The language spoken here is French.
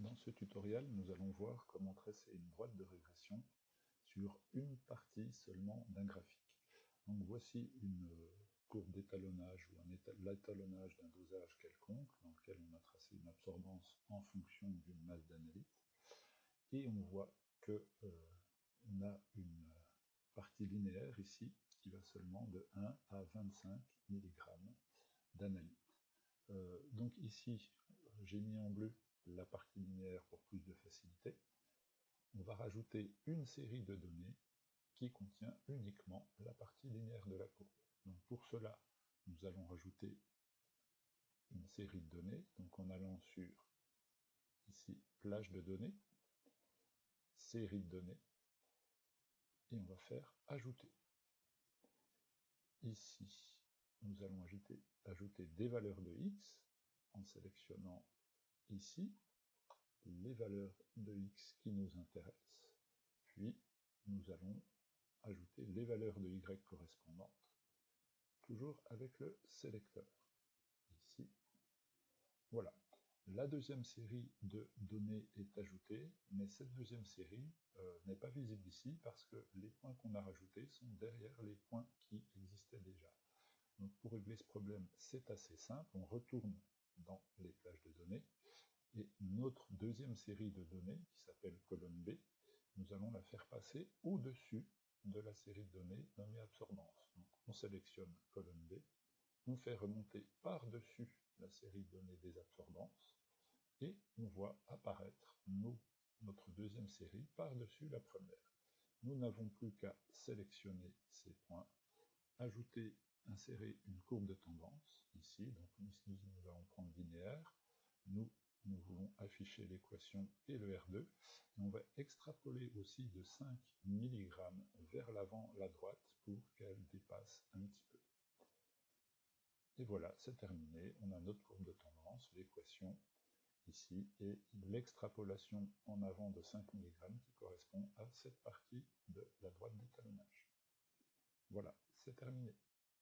Dans ce tutoriel, nous allons voir comment tracer une droite de régression sur une partie seulement d'un graphique. Donc voici une courbe d'étalonnage ou l'étalonnage d'un dosage quelconque dans lequel on a tracé une absorbance en fonction d'une masse d'analyte. Et on voit que on a une partie linéaire ici qui va seulement de 1 à 25 mg d'analyte. Donc ici, j'ai mis en bleu la partie linéaire pour plus de facilité. On va rajouter une série de données qui contient uniquement la partie linéaire de la courbe. Donc pour cela, nous allons rajouter une série de données, donc en allant sur ici, plage de données, série de données, et on va faire ajouter. Ici, nous allons ajouter des valeurs de x en sélectionnant ici les valeurs de x qui nous intéressent, puis nous allons ajouter les valeurs de y correspondantes, toujours avec le sélecteur. Ici, voilà. La deuxième série de données est ajoutée, mais cette deuxième série n'est pas visible ici parce que les points qu'on a rajoutés sont derrière les points qui existaient déjà. Donc pour régler ce problème, c'est assez simple, on retourne dans les plages de données, et notre deuxième série de données, qui s'appelle colonne B, nous allons la faire passer au-dessus de la série de données nommée absorbance. Donc on sélectionne colonne B, on fait remonter par-dessus la série de données des absorbances, et on voit apparaître notre deuxième série par-dessus la première. Nous n'avons plus qu'à sélectionner ces points, insérer une courbe de tendance, ici, donc ici nous allons prendre linéaire, nous voulons afficher l'équation et le R2, et on va extrapoler aussi de 5 mg vers l'avant la droite pour qu'elle dépasse un petit peu. Et voilà, c'est terminé, on a notre courbe de tendance, l'équation ici, et l'extrapolation en avant de 5 mg qui correspond à cette partie de la droite d'étalonnage. Voilà, c'est terminé.